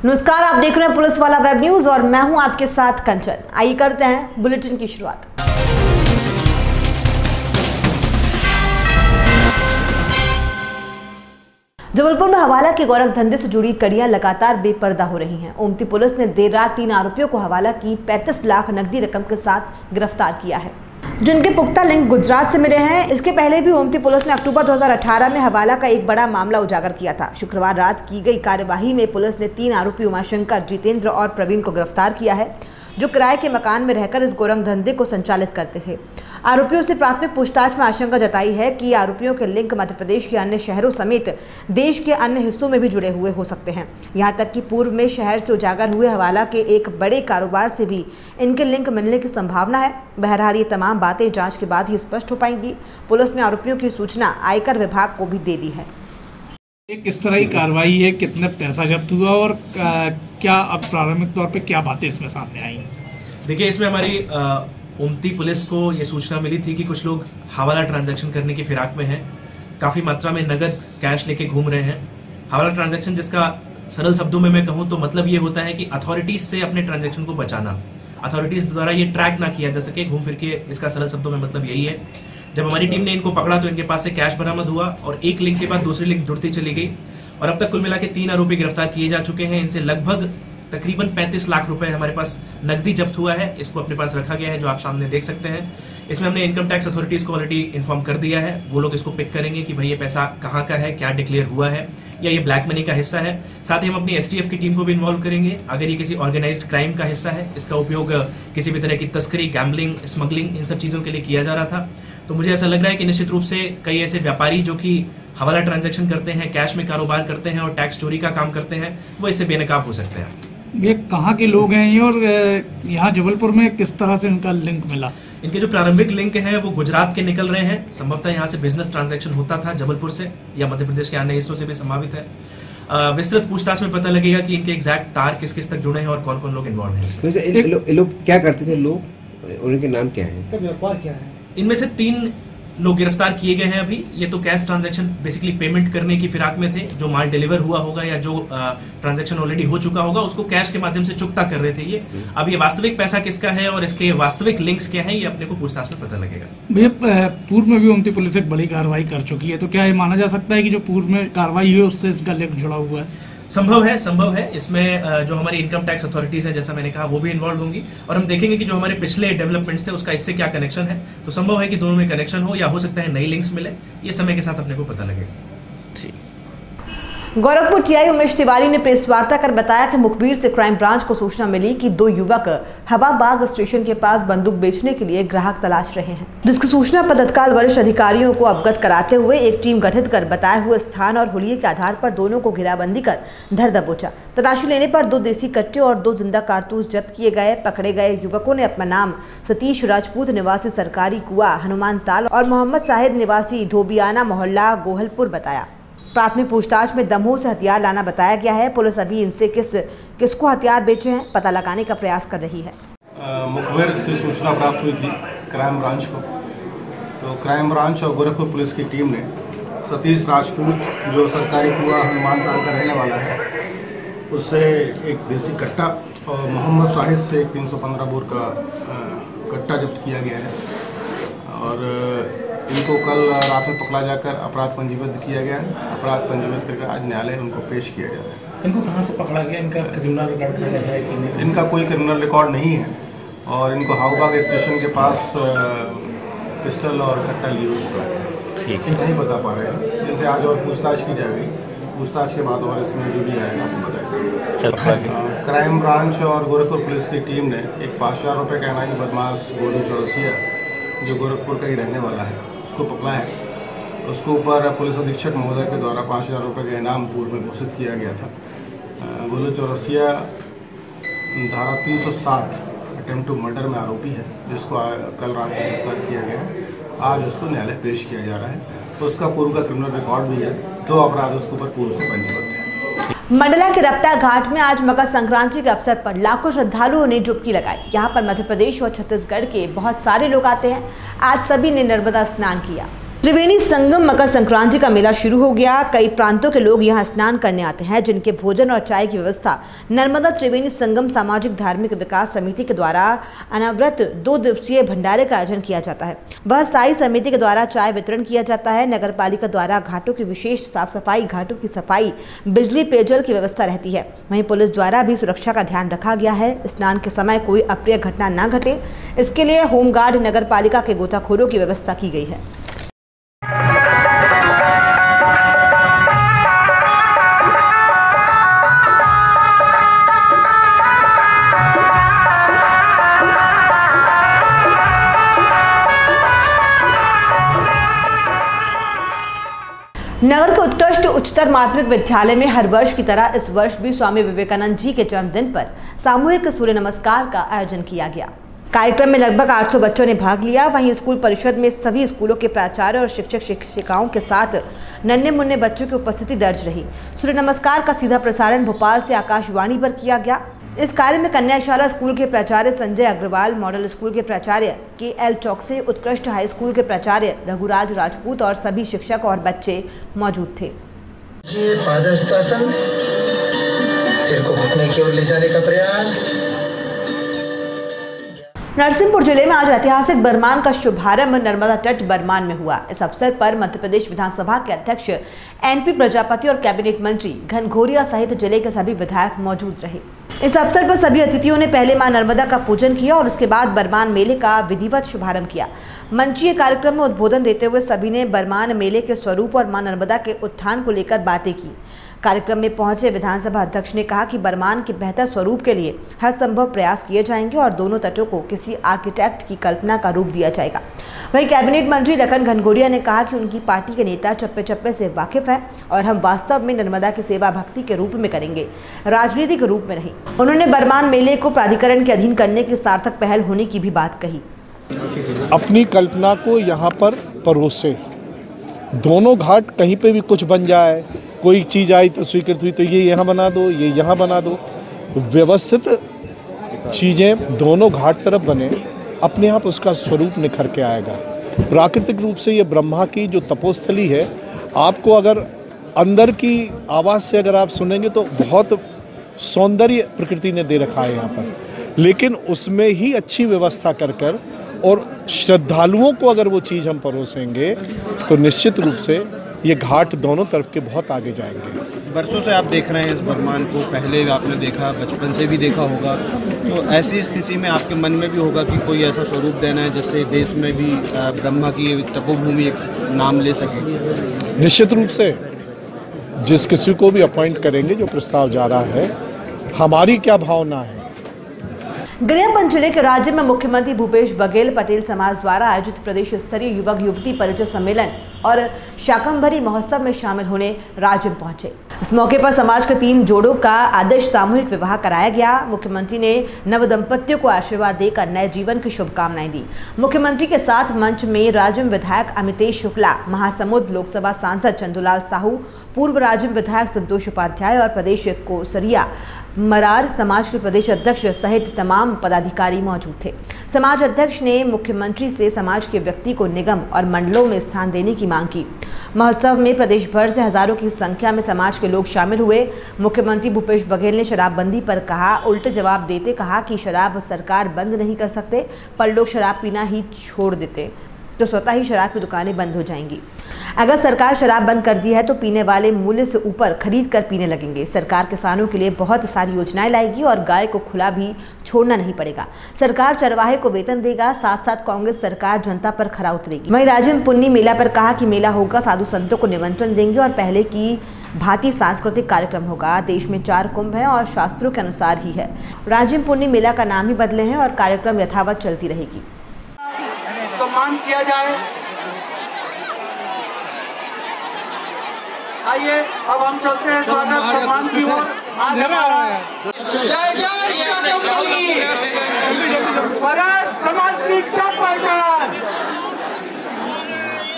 नमस्कार, आप देख रहे हैं पुलिस वाला वेब न्यूज और मैं हूं आपके साथ कंचन। आइए करते हैं बुलेटिन की शुरुआत। जबलपुर में हवाला के गौरव धंधे से जुड़ी कड़ियां लगातार बेपर्दा हो रही हैं। ओमती पुलिस ने देर रात 3 आरोपियों को हवाला की 35 लाख नकदी रकम के साथ गिरफ्तार किया है, जिनके पुख्ता लिंक गुजरात से मिले हैं। इसके पहले भी ओमती पुलिस ने अक्टूबर 2018 में हवाला का एक बड़ा मामला उजागर किया था। शुक्रवार रात की गई कार्यवाही में पुलिस ने 3 आरोपी उमाशंकर, जितेंद्र और प्रवीण को गिरफ्तार किया है, जो किराए के मकान में रहकर इस गोरंग धंधे को संचालित करते थे। आरोपियों से प्राथमिक पूछताछ में आशंका जताई है कि आरोपियों के लिंक मध्य प्रदेश के अन्य शहरों समेत देश के अन्य हिस्सों में भी जुड़े हुए हो सकते हैं। यहां तक कि पूर्व में शहर से उजागर हुए हवाला के एक बड़े कारोबार से भी इनके लिंक मिलने की संभावना है। बहरहाल ये तमाम बातें जांच के बाद ही स्पष्ट हो पाएंगी। पुलिस ने आरोपियों की सूचना आयकर विभाग को भी दे दी है। किस तरह की कार्रवाई है, कितना पैसा जब्त हुआ और क्या अब प्रारंभिक तौर पे क्या बातें इसमें सामने आई? देखिए, इसमें हमारी ओमती पुलिस को ये सूचना मिली थी कि कुछ लोग हवाला ट्रांजैक्शन करने की फिराक में हैं, काफी मात्रा में नगद कैश लेके घूम रहे हैं। हवाला ट्रांजैक्शन, जिसका सरल शब्दों में मैं कहूं तो मतलब ये होता है कि अथॉरिटीज से अपने ट्रांजैक्शन को बचाना, अथॉरिटीज द्वारा ये ट्रैक ना किया जा सके, घूम फिर के। इसका सरल शब्दों में मतलब यही है। जब हमारी टीम ने इनको पकड़ा तो इनके पास से कैश बरामद हुआ और एक लिंक के बाद दूसरी लिंक जुड़ती चली गई और अब तक कुल मिला के 3 आरोपी गिरफ्तार किए जा चुके हैं। इनसे लगभग तकरीबन 35 लाख रुपए हमारे पास नकदी जब्त हुआ है। इसको अपने पास रखा गया है, जो आप सामने देख सकते हैं। इसमें हमने इनकम टैक्स अथॉरिटीज को ऑलरेडी इन्फॉर्म कर दिया है। वो लोग इसको पिक करेंगे कि भाई ये पैसा कहाँ का है, क्या डिक्लेयर हुआ है, या ये ब्लैक मनी का हिस्सा है। साथ ही हम अपनी एसटीएफ की टीम को भी इन्वॉल्व करेंगे। अगर ये किसी ऑर्गेनाइज्ड क्राइम का हिस्सा है, इसका उपयोग किसी भी तरह की तस्करी, गैम्बलिंग, स्मगलिंग, इन सब चीजों के लिए किया जा रहा था, तो मुझे ऐसा लग रहा है कि निश्चित रूप से कई ऐसे व्यापारी जो कि हवाला ट्रांजैक्शन करते हैं, कैश में कारोबार करते हैं और टैक्स चोरी का काम करते हैं, वो इससे बेनकाब हो सकते हैं। ये कहाँ के लोग हैं ये, और यहाँ जबलपुर में किस तरह से इनका लिंक मिला? इनके जो प्रारंभिक लिंक है वो गुजरात के निकल रहे हैं। संभवतः यहाँ से बिजनेस ट्रांजैक्शन होता था जबलपुर से, या मध्य प्रदेश के अन्य हिस्सों से भी संभावित है। विस्तृत पूछताछ में पता लगेगा कि इनके एग्जैक्ट तार किस किस तक जुड़े हैं और कौन कौन लोग इन्वॉल्व हैं। लोग क्या करते थे, लोग उनके नाम क्या है, व्यापार क्या है? इनमें से 3 लोग गिरफ्तार किए गए हैं अभी। ये तो कैश ट्रांजैक्शन, बेसिकली पेमेंट करने की फिराक में थे। जो माल डिलीवर हुआ होगा या जो ट्रांजैक्शन ऑलरेडी हो चुका होगा उसको कैश के माध्यम से चुकता कर रहे थे ये। अब ये वास्तविक पैसा किसका है और इसके वास्तविक लिंक्स क्या हैं, ये अपने को पूछताछ में पता लगेगा। भैया, पूर्व में भी ओमती पुलिस एक बड़ी कार्रवाई कर चुकी है, तो क्या ये माना जा सकता है कि जो पूर्व में कार्रवाई हुई है उससे इसका लिंक जुड़ा हुआ है? संभव है। इसमें जो हमारी इनकम टैक्स अथॉरिटीज है, जैसा मैंने कहा, वो भी इन्वॉल्व होंगी और हम देखेंगे कि जो हमारे पिछले डेवलपमेंट्स थे उसका इससे क्या कनेक्शन है। तो संभव है कि दोनों में कनेक्शन हो, या हो सकता है नई लिंक्स मिले। ये समय के साथ अपने को पता लगेगा। ठीक। गोरखपुर टीआई उमेश तिवारी ने प्रेस वार्ता कर बताया कि मुखबिर से क्राइम ब्रांच को सूचना मिली कि 2 युवक हवाबाग स्टेशन के पास बंदूक बेचने के लिए ग्राहक तलाश रहे हैं, जिसकी सूचना पर तत्काल वरिष्ठ अधिकारियों को अवगत कराते हुए एक टीम गठित कर बताए हुए स्थान और हुलिये के आधार पर दोनों को घेराबंदी कर धर दबोचा। तलाशी लेने पर 2 देसी कट्टे और 2 जिंदा कारतूस जब्त किए गए। पकड़े गए युवकों ने अपना नाम सतीश राजपूत निवासी सरकारी कुआ हनुमान ताल और मोहम्मद साहिद निवासी धोबियाना मोहल्ला गोहलपुर बताया। प्राथमिक पूछताछ में दमोह से हथियार लाना बताया गया है। पुलिस अभी इनसे किसको हथियार बेचे हैं पता लगाने का प्रयास कर रही है। मुखबिर से सूचना प्राप्त हुई थी क्राइम ब्रांच को, तो क्राइम ब्रांच और गोरखपुर पुलिस की टीम ने सतीश राजपूत, जो सरकारी कुआ हनुमान ताल का रहने वाला है, उससे एक देसी कट्टा और मोहम्मद साहिद से एक 315 बोर का कट्टा जब्त किया गया है और इनको कल रात में पकड़ा जाकर अपराध पंजीबद्ध किया गया है। अपराध पंजीबद्ध करके आज न्यायालय में उनको पेश किया जा रहा है। इनको कहाँ से पकड़ा गया? इनका क्रिमिनल रिकॉर्ड है कि नहीं? इनका कोई क्रिमिनल रिकॉर्ड नहीं है और इनको हवाबाग स्टेशन के पास पिस्टल और कट्टा लिए हुए पकड़ा गया। ठीक है, नहीं बता पा रहे हैं। जिनसे आज और पूछताछ की जाएगी, पूछताछ के बाद और इसमें जो भी आएगा आपको बताएगा। क्राइम ब्रांच और गोरखपुर पुलिस की टीम ने एक 5,000 रुपये का इनामी बदमाश गोलू चौरसिया, जो गोरखपुर का ही रहने वाला है, उसको पकड़ा है। उसके ऊपर पुलिस अधीक्षक महोदय के द्वारा 5,000 रुपये का इनाम पूर्व में घोषित किया गया था। गोलू चौरसिया धारा 307 अटेम्प्ट टू मर्डर में आरोपी है, जिसको कल रात को गिरफ्तार किया गया है। आज उसको न्यायालय पेश किया जा रहा है, तो उसका पूर्व का क्रिमिनल रिकॉर्ड भी है। 2 अपराध उसके ऊपर पूर्व से पंजीबद्ध है। मंडला के रपटा घाट में आज मकर संक्रांति के अवसर पर लाखों श्रद्धालुओं ने डुबकी लगाई। यहाँ पर मध्य प्रदेश और छत्तीसगढ़ के बहुत सारे लोग आते हैं। आज सभी ने नर्मदा स्नान किया। त्रिवेणी संगम मकर संक्रांति का मेला शुरू हो गया। कई प्रांतों के लोग यहां स्नान करने आते हैं, जिनके भोजन और चाय की व्यवस्था नर्मदा त्रिवेणी संगम सामाजिक धार्मिक विकास समिति के द्वारा अनवरत 2 दिवसीय भंडारे का आयोजन किया जाता है। वह साई समिति के द्वारा चाय वितरण किया जाता है। नगर पालिका द्वारा घाटों की विशेष साफ सफाई, घाटों की सफाई, बिजली, पेयजल की व्यवस्था रहती है। वहीं पुलिस द्वारा भी सुरक्षा का ध्यान रखा गया है। स्नान के समय कोई अप्रिय घटना न घटे, इसके लिए होमगार्ड नगर पालिका के गोताखोरों की व्यवस्था की गई है। नगर के उत्कृष्ट उच्चतर माध्यमिक विद्यालय में हर वर्ष की तरह इस वर्ष भी स्वामी विवेकानंद जी के जन्मदिन पर सामूहिक सूर्य नमस्कार का आयोजन किया गया। कार्यक्रम में लगभग 800 बच्चों ने भाग लिया। वहीं स्कूल परिषद में सभी स्कूलों के प्राचार्य और शिक्षक शिक्षिकाओं के साथ नन्हे मुन्ने बच्चों की उपस्थिति दर्ज रही। सूर्य नमस्कार का सीधा प्रसारण भोपाल से आकाशवाणी पर किया गया। इस कार्य में कन्याशाला स्कूल के प्राचार्य संजय अग्रवाल, मॉडल स्कूल के प्राचार्य KL चौकसे, उत्कृष्ट हाई स्कूल के प्राचार्य रघुराज राजपूत और सभी शिक्षक और बच्चे मौजूद थे। की ओर ले जाने का प्रयास। नरसिंहपुर जिले में आज ऐतिहासिक बरमान का शुभारंभ नर्मदा तट बरमान में हुआ। इस अवसर पर मध्य प्रदेश विधानसभा के अध्यक्ष NP प्रजापति और कैबिनेट मंत्री घनघोरिया सहित जिले के सभी विधायक मौजूद रहे। इस अवसर पर सभी अतिथियों ने पहले मां नर्मदा का पूजन किया और उसके बाद बरमान मेले का विधिवत शुभारंभ किया। मंचीय कार्यक्रम में उद्बोधन देते हुए सभी ने बरमान मेले के स्वरूप और मां नर्मदा के उत्थान को लेकर बातें की। कार्यक्रम में पहुंचे विधानसभा अध्यक्ष ने कहा कि बरमान के बेहतर स्वरूप के लिए हर संभव प्रयास किए जाएंगे और दोनों तटों को किसी आर्किटेक्ट की कल्पना का रूप दिया जाएगा। वहीं कैबिनेट मंत्री लखन घनघोरिया ने कहा कि उनकी पार्टी के नेता चप्पे चप्पे से वाकिफ है और हम वास्तव में नर्मदा की सेवा भक्ति के रूप में करेंगे, राजनीतिक रूप में नहीं। उन्होंने बरमान मेले को प्राधिकरण के अधीन करने की सार्थक पहल होने की भी बात कही। अपनी कल्पना को यहाँ पर परोसे, दोनों घाट कहीं पे भी कुछ बन जाए, कोई चीज़ आई तो स्वीकृत हुई तो ये यहाँ बना दो, ये यहाँ बना दो, व्यवस्थित चीज़ें दोनों घाट तरफ बने, अपने आप उसका स्वरूप निखर के आएगा। प्राकृतिक रूप से ये ब्रह्मा की जो तपोस्थली है, आपको अगर अंदर की आवाज़ से अगर आप सुनेंगे तो बहुत सौंदर्य प्रकृति ने दे रखा है यहाँ पर, लेकिन उसमें ही अच्छी व्यवस्था कर और श्रद्धालुओं को अगर वो चीज़ हम परोसेंगे तो निश्चित रूप से ये घाट दोनों तरफ के बहुत आगे जाएंगे। बरसों से आप देख रहे हैं इस बरमान को, पहले आपने देखा, बचपन से भी देखा होगा, तो ऐसी स्थिति में आपके मन में भी होगा कि कोई ऐसा स्वरूप देना है जिससे देश में भी ब्रह्मा की तपोभूमि एक नाम ले सके। निश्चित रूप से जिस किसी को भी अपॉइंट करेंगे, जो प्रस्ताव जा रहा है, हमारी क्या भावना है। गरियाबंद जिले के राज्य में मुख्यमंत्री भूपेश बघेल पटेल समाज द्वारा आयोजित प्रदेश स्तरीय युवक युवती परिचय सम्मेलन और शाकंभरी महोत्सव में शामिल होने राज्य में पहुंचे। इस मौके पर समाज के 3 जोड़ों का आदर्श सामूहिक विवाह कराया गया। मुख्यमंत्री ने नव दंपतियों को आशीर्वाद देकर नए जीवन की शुभकामनाएं दी। मुख्यमंत्री के साथ मंच में राज्य विधायक अमितेश शुक्ला, महासमुंद लोकसभा सांसद चंदूलाल साहू, पूर्व राज्य विधायक संतोष उपाध्याय और प्रदेश कोसरिया मरार समाज के प्रदेश अध्यक्ष सहित तमाम पदाधिकारी मौजूद थे। समाज अध्यक्ष ने मुख्यमंत्री से समाज के व्यक्ति को निगम और मंडलों में स्थान देने की मांग की। महोत्सव में प्रदेश भर से हजारों की संख्या में समाज के लोग शामिल हुए। मुख्यमंत्री भूपेश बघेल ने शराबबंदी पर कहा, उल्टे जवाब देते कहा कि शराब सरकार बंद नहीं कर सकते, पर लोग शराब पीना ही छोड़ देते तो स्वतः ही शराब की दुकानें बंद हो जाएंगी। अगर सरकार शराब बंद कर दी है तो पीने वाले मूल्य से ऊपर खरीद कर पीने लगेंगे। सरकार किसानों के लिए बहुत सारी योजनाएं लाएगी और गाय को खुला भी छोड़ना नहीं पड़ेगा। सरकार चरवाहे को वेतन देगा, साथ साथ कांग्रेस सरकार जनता पर खरा उतरेगी। वहीं राजिम पुन्नी मेला पर कहा कि मेला होगा, साधु संतों को निमंत्रण देंगे और पहले की भांति सांस्कृतिक कार्यक्रम होगा। देश में 4 कुंभ है और शास्त्रों के अनुसार ही है। राजिम पुन्नी मेला का नाम ही बदले हैं और कार्यक्रम यथावत चलती रहेगी। सम्मान किया जाए। आइए अब हम चलते हैं स्वागत सम्मान की ओर। जय जय शाकंभरी, मरार समाज की टॉप पहचान,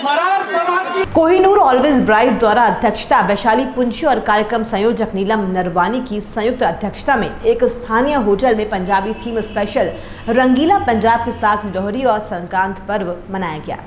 मरार समाज की। कोहिनूर ऑलवेज ब्राइट द्वारा अध्यक्षता वैशाली पुंछी और कार्यक्रम संयोजक नीलम नरवानी की संयुक्त अध्यक्षता में एक स्थानीय होटल में पंजाबी थीम स्पेशल रंगीला पंजाब के साथ लोहड़ी और संक्रांत पर्व मनाया गया।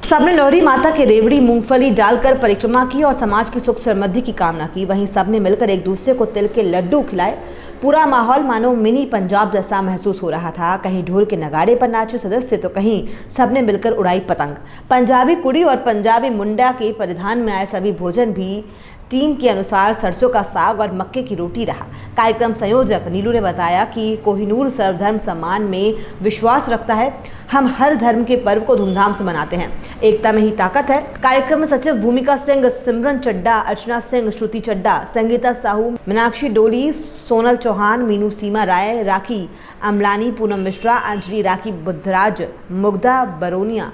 सबने लोहरी माता के रेवड़ी मूंगफली डालकर परिक्रमा की और समाज की सुख समृद्धि की कामना की। वहीं सबने मिलकर एक दूसरे को तिल के लड्डू खिलाए। पूरा माहौल मानो मिनी पंजाब जैसा महसूस हो रहा था। कहीं ढोल के नगाड़े पर नाचे सदस्य तो कहीं सबने मिलकर उड़ाई पतंग। पंजाबी कुड़ी और पंजाबी मुंडा के परिधान में आए सभी भोजन भी टीम के अनुसार सरसों का साग और मक्के की रोटी रहा। कार्यक्रम संयोजक नीलू ने बताया कि कोहिनूर सर्वधर्म सम्मान में विश्वास रखता है। हम हर धर्म के पर्व को धूमधाम से मनाते हैं, एकता में ही ताकत है। कार्यक्रम में सचिव भूमिका सिंह, सिमरन चड्डा, अर्चना सिंह, श्रुति चड्डा, संगीता साहू, मीनाक्षी डोली, सोनल चौहान, मीनू सीमा राय, राखी अमलानी, पूनम मिश्रा, अंजलि राखी बुद्धराज, मुग्धा बरोनिया,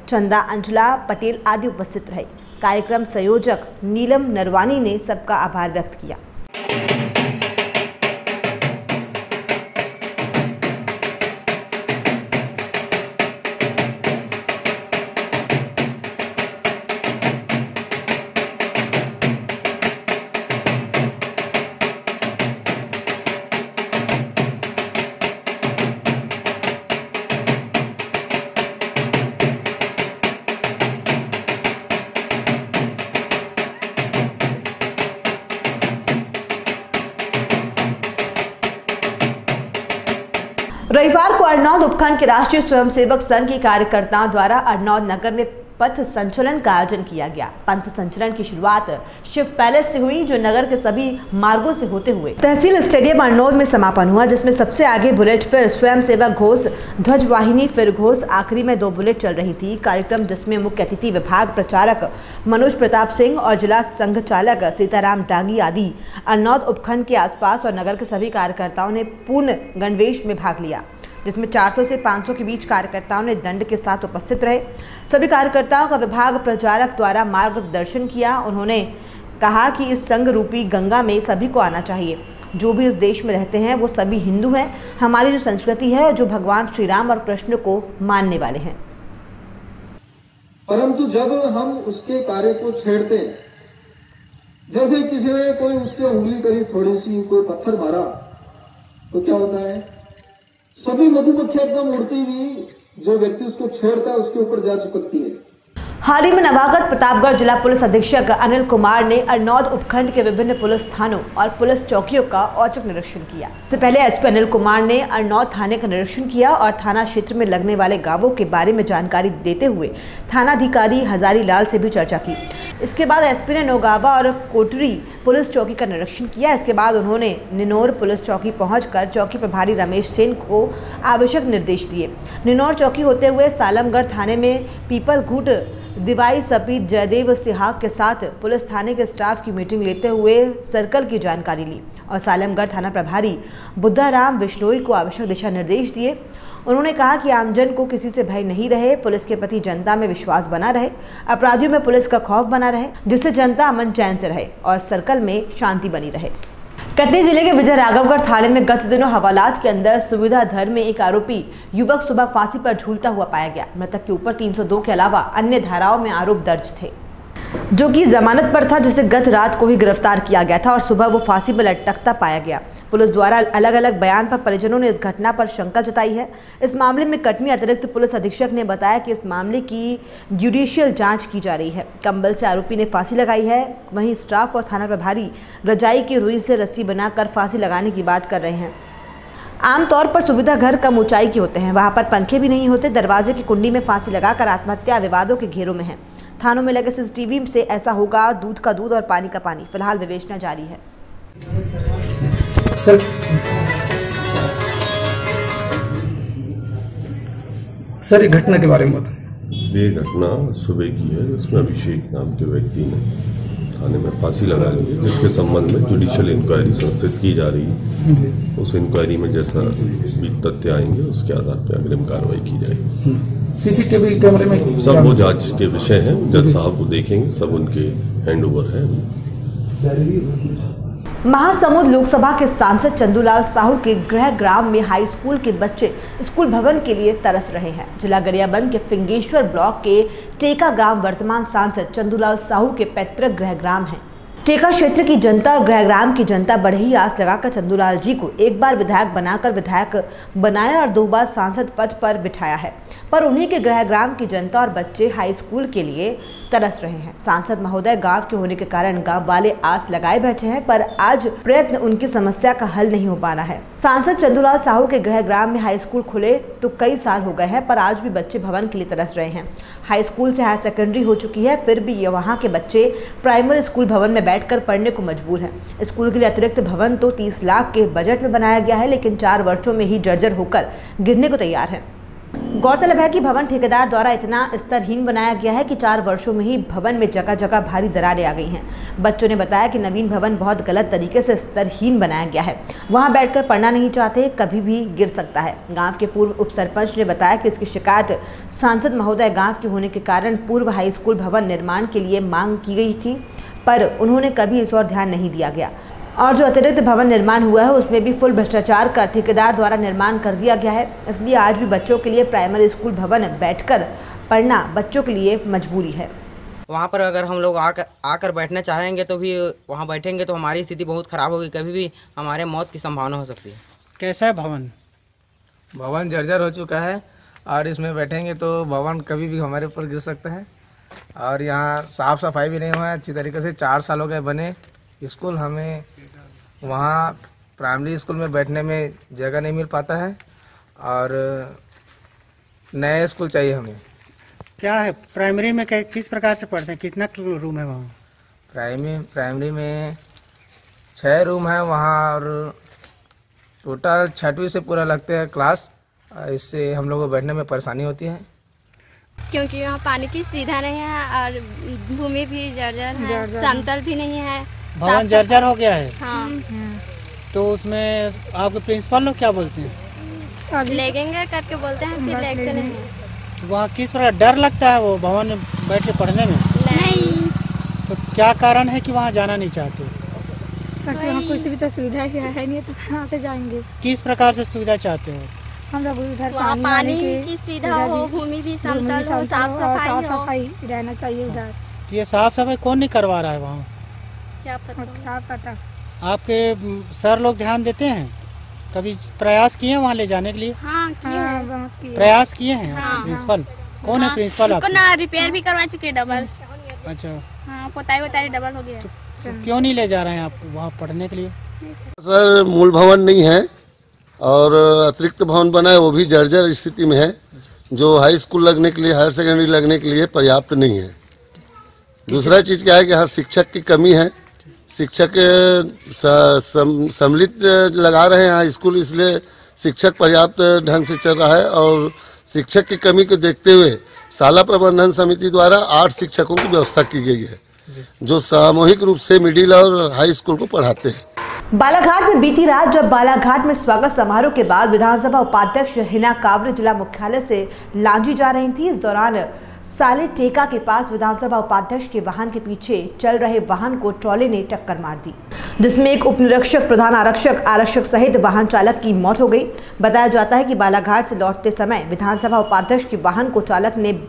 चंदा अंजुला पटेल आदि उपस्थित रहे। कार्यक्रम संयोजक नीलम नरवानी ने सबका आभार व्यक्त किया। रविवार को अरनौद उपखंड के राष्ट्रीय स्वयंसेवक संघ के कार्यकर्ताओं द्वारा अरनौद नगर में पथ संचलन का आयोजन किया गया। पथ संचलन की शुरुआत शिव पैलेस से हुई, जो नगर के सभी मार्गों से होते हुए तहसील स्टेडियम अरनौद में समापन हुआ, जिसमें सबसे आगे बुलेट, फिर स्वयंसेवक घोष, ध्वज वाहिनी, फिर घोष, आखिरी में 2 बुलेट चल रही थी। कार्यक्रम जिसमें मुख्य अतिथि विभाग प्रचारक मनोज प्रताप सिंह और जिला संघ चालक सीताराम डांगी आदि अरनौद उपखंड के आसपास और नगर के सभी कार्यकर्ताओं ने पूर्ण गणवेश में भाग लिया, जिसमें 400 से 500 के बीच कार्यकर्ताओं ने दंड के साथ उपस्थित रहे। सभी कार्यकर्ताओं का विभाग प्रचारक द्वारा मार्गदर्शन किया। उन्होंने कहा कि इस संघ रूपी गंगा में सभी को आना चाहिए। जो भी इस देश में रहते हैं वो सभी हिंदू हैं। हमारी जो संस्कृति है, जो भगवान श्री राम और कृष्ण को मानने वाले हैं। परंतु जब हम उसके कार्य को छेड़ते हैं, जैसे किसी ने कोई उसके उंगली करी, थोड़ी सी कोई पत्थर मारा, तो क्या होता है, सभी मधुमक्खियां एकदम उड़ती हुई जो व्यक्ति उसको छेड़ता है उसके ऊपर जा चिपकती है। हाल ही में नवागत प्रतापगढ़ जिला पुलिस अधीक्षक अनिल कुमार ने अरनौद उपखंड के विभिन्न पुलिस थानों और पुलिस चौकियों का औचक निरीक्षण किया। इससे पहले एसपी अनिल कुमार ने अरनौद थाने का निरीक्षण किया और थाना क्षेत्र में लगने वाले गांवों के बारे में जानकारी देते हुए थानाधिकारी हजारी लाल से भी चर्चा की। इसके बाद एसपी ने नौगावा और कोटरी पुलिस चौकी का निरीक्षण किया। इसके बाद उन्होंने निनौर पुलिस चौकी पहुंचकर चौकी प्रभारी रमेश सेन को आवश्यक निर्देश दिए। निनौर चौकी होते हुए सालमगढ़ थाने में पीपल घूट दिवाई सपी जयदेव सिहाग के साथ पुलिस थाने के स्टाफ की मीटिंग लेते हुए सर्कल की जानकारी ली और सालमगढ़ थाना प्रभारी बुद्धाराम बिश्नोई को आवश्यक दिशा निर्देश दिए। उन्होंने कहा कि आमजन को किसी से भय नहीं रहे, पुलिस के प्रति जनता में विश्वास बना रहे, अपराधियों में पुलिस का खौफ बना रहे, जिससे जनता अमन चैन से रहे और सर्कल में शांति बनी रहे। कटनी जिले के विजय राघवगढ़ थाने में गत दिनों हवालात के अंदर सुविधाधर में एक आरोपी युवक सुबह फांसी पर झूलता हुआ पाया गया। मृतक के ऊपर 302 के अलावा अन्य धाराओं में आरोप दर्ज थे, जो कि जमानत पर था, जिसे गत रात को ही गिरफ्तार किया गया था और सुबह वो फांसी पर लटकता पाया गया। पुलिस द्वारा अलग अलग बयान पर परिजनों ने इस घटना पर शंका जताई है। इस मामले में कटनी अतिरिक्त पुलिस अधीक्षक ने बताया कि इस मामले की जुडिशियल जांच की जा रही है। कंबल से आरोपी ने फांसी लगाई है। वहीं स्टाफ और थाना प्रभारी रजाई की रुई से रस्सी बनाकर फांसी लगाने की बात कर रहे हैं। आमतौर पर सुविधा घर कम ऊंचाई के होते हैं, वहां पर पंखे भी नहीं होते। दरवाजे की कुंडी में फांसी लगाकर आत्महत्या विवादों के घेरों में है। थानों में लगे सीसीटीवी से ऐसा होगा, दूध का दूध और पानी का पानी। फिलहाल विवेचना जारी है। सर ये घटना के बारे में बताएं। ये घटना सुबह की है। उसमें अभिषेक नाम के व्यक्ति ने थाने में फांसी लगा ली है, जिसके संबंध में जुडिशियल इंक्वायरी संस्थित की जा रही है। उस इंक्वायरी में जैसा भी तथ्य आएंगे उसके आधार पर अग्रिम कार्रवाई की जाएगी। सीसीटीवी कैमरे में सब वो जांच के विषय हैं, जज साहब वो देखेंगे, सब उनके हैंडओवर है। महासमुंद लोकसभा के सांसद चंदूलाल साहू के गृह ग्राम में हाई स्कूल के बच्चे स्कूल भवन के लिए तरस रहे हैं। जिला गरियाबंद के फिंगेश्वर ब्लॉक के टेका ग्राम वर्तमान सांसद चंदूलाल साहू के पैतृक गृह ग्राम है। टेका क्षेत्र की जनता और गृहग्राम की जनता बड़े ही आस लगाकर चंदूलाल जी को एक बार विधायक बनाकर विधायक बनाया और 2 बार सांसद पद पर बिठाया है, पर उन्हीं के गृहग्राम की जनता और बच्चे हाई स्कूल के लिए तरस रहे हैं। सांसद महोदय गांव के होने के कारण गांव वाले आस लगाए बैठे हैं, पर आज प्रयत्न उनकी समस्या का हल नहीं हो पाना है। सांसद चंदूलाल साहू के गृहग्राम में हाई स्कूल खुले तो कई साल हो गए हैं, पर आज भी बच्चे भवन के लिए तरस रहे हैं। हाई स्कूल से हायर सेकेंडरी हो चुकी है, फिर भी ये वहाँ के बच्चे प्राइमरी स्कूल भवन में बैठकर पढ़ने को मजबूर हैं। स्कूल के लिए अतिरिक्त भवन तो 30 लाख के बजट में बनाया गया है, लेकिन 4 वर्षों में ही जर्जर होकर गिरने को तैयार है। गौरतलब है कि भवन ठेकेदार द्वारा इतना स्तरहीन बनाया गया है कि 4 वर्षों में ही भवन में जगह जगह भारी दरारें आ गई हैं। बच्चों ने बताया कि नवीन भवन बहुत गलत तरीके से स्तरहीन बनाया गया है, वहां बैठकर पढ़ना नहीं चाहते, कभी भी गिर सकता है। गांव के पूर्व उप सरपंच ने बताया कि इसकी शिकायत सांसद महोदय गांव के होने के कारण पूर्व हाई स्कूल भवन निर्माण के लिए मांग की गई थी, पर उन्होंने कभी इस ओर ध्यान नहीं दिया गया और जो अतिरिक्त भवन निर्माण हुआ है उसमें भी फुल भ्रष्टाचार कर ठेकेदार द्वारा निर्माण कर दिया गया है। इसलिए आज भी बच्चों के लिए प्राइमरी स्कूल भवन बैठकर पढ़ना बच्चों के लिए मजबूरी है। वहाँ पर अगर हम लोग आकर बैठना चाहेंगे तो भी वहाँ बैठेंगे तो हमारी स्थिति बहुत ख़राब होगी, कभी भी हमारे मौत की संभावना हो सकती है। कैसा है भवन? भवन जर्जर हो चुका है और इसमें बैठेंगे तो भवन कभी भी हमारे ऊपर गिर सकता है और यहाँ साफ़ सफाई भी नहीं हुआ है अच्छी तरीके से। 4 साल हो गए बने स्कूल, हमें वहाँ प्राइमरी स्कूल में बैठने में जगह नहीं मिल पाता है और नए स्कूल चाहिए हमें। क्या है प्राइमरी में किस प्रकार से पढ़ते हैं? कितना रूम है वहाँ? प्राइमरी में 6 रूम है वहाँ और टोटल 6वीं से पूरा लगते हैं क्लास। इससे हम लोगों को बैठने में परेशानी होती है क्योंकि वहाँ पानी की सुविधा नहीं है और भूमि भी जर्जर है, समतल भी नहीं है। भवन जर्जर हो गया है। हाँ। तो उसमें आपके प्रिंसिपल लोग क्या बोलते हैं? लेगेंगे करके बोलते हैं, फिर लेगते नहीं। तो वहाँ किस प्रकार डर लगता है वो भवन में बैठ के पढ़ने में? नहीं। तो क्या कारण है कि वहाँ जाना नहीं चाहते? ताकि वहाँ कोई सुविधा है नहीं तो कहाँ से जाएंगे। किस प्रकार से सुविधा चाहते हो? हम लोग उधर पानी की सुविधा हो, भूमि भी समतल हो, साफ सफाई रहना चाहिए उधर। तो ये साफ सफाई कौन नहीं करवा रहा है वहाँ? क्या पता। आपके सर लोग ध्यान देते हैं? कभी प्रयास किए हैं वहाँ ले जाने के लिए? हाँ, किए। प्रयास किए हैं? हाँ, प्रिंसिपल कौन है प्रिंसिपल? उसको ना रिपेयर भी करवा चुके डबल। अच्छा। हाँ, पोताई डबल हो गया। तो क्यों नहीं ले जा रहे हैं आप वहाँ पढ़ने के लिए? सर मूल भवन नहीं है और अतिरिक्त भवन बना है, वो भी जर्जर स्थिति में है, जो हाई स्कूल लगने के लिए, हायर सेकेंडरी लगने के लिए पर्याप्त नहीं है। दूसरा चीज़ क्या है कि यहाँ शिक्षक की कमी है, शिक्षक सम्मिलित लगा रहे हैं यहाँ स्कूल, इसलिए शिक्षक पर्याप्त ढंग से चल रहा है और शिक्षक की कमी को देखते हुए शाला प्रबंधन समिति द्वारा 8 शिक्षकों की व्यवस्था की गई है जो सामूहिक रूप से मिडिल और हाई स्कूल को पढ़ाते हैं। बालाघाट में बीती रात जब बालाघाट में स्वागत समारोह के बाद विधानसभा उपाध्यक्ष हिना कावरे जिला मुख्यालय से लांजी जा रही थी, इस दौरान साले टेका के पास विधानसभा उपाध्यक्ष के वाहन के पीछे चल रहे वाहन को ट्रॉली ने टक्कर मार दी, जिसमें एक उप निरीक्षक, प्रधान आरक्षक सहित वाहन चालक की मौत हो गई। बताया जाता है कि बालाघाट से लौटते समय विधानसभा उपाध्यक्ष के वाहन को चालक ने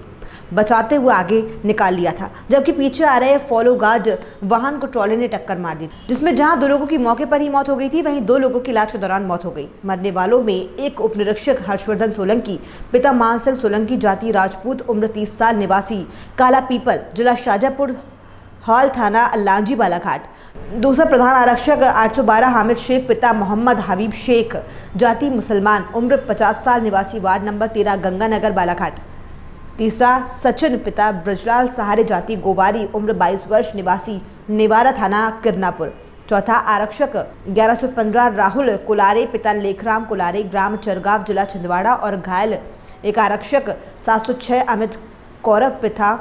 बचाते हुए आगे निकाल लिया था, जबकि पीछे आ रहे फॉलो गार्ड वाहन को ट्रॉली ने टक्कर मार दी, जिसमें जहां 2 लोगों की मौके पर ही मौत हो गई थी, वहीं 2 लोगों की इलाज के दौरान मौत हो गई। मरने वालों में एक उप निरीक्षक हर्षवर्धन सोलंकी, पिता मान सिंह सोलंकी, जाति राजपूत, उम्र 30 साल, निवासी काला पीपल, जिला शाजापुर, हॉल थाना लांजी बालाघाट। दूसरा प्रधान आरक्षक 812 हामिद शेख, पिता मोहम्मद हबीब शेख, जाति मुसलमान, उम्र 50 साल, निवासी वार्ड नंबर 13 गंगानगर बालाघाट। तीसरा सचिन, पिता ब्रजलाल सहारे, जाति गोवारी, उम्र 22 वर्ष, निवासी नेवारा थाना किरनापुर। चौथा आरक्षक 1115 राहुल कुलारे, पिता लेखराम कुलारे, ग्राम चरगांव, जिला छिंदवाड़ा। और घायल एक आरक्षक 706 अमित कौरव, पिता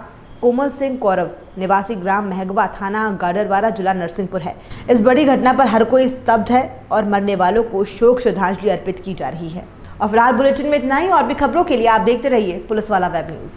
कोमल सिंह कौरव, निवासी ग्राम महगवा, थाना गाडरवारा, जिला नरसिंहपुर है। इस बड़ी घटना पर हर कोई स्तब्ध है और मरने वालों को शोक श्रद्धांजलि अर्पित की जा रही है। और फिलहाल बुलेटिन में इतना ही, और भी खबरों के लिए आप देखते रहिए पुलिस वाला वेब न्यूज़।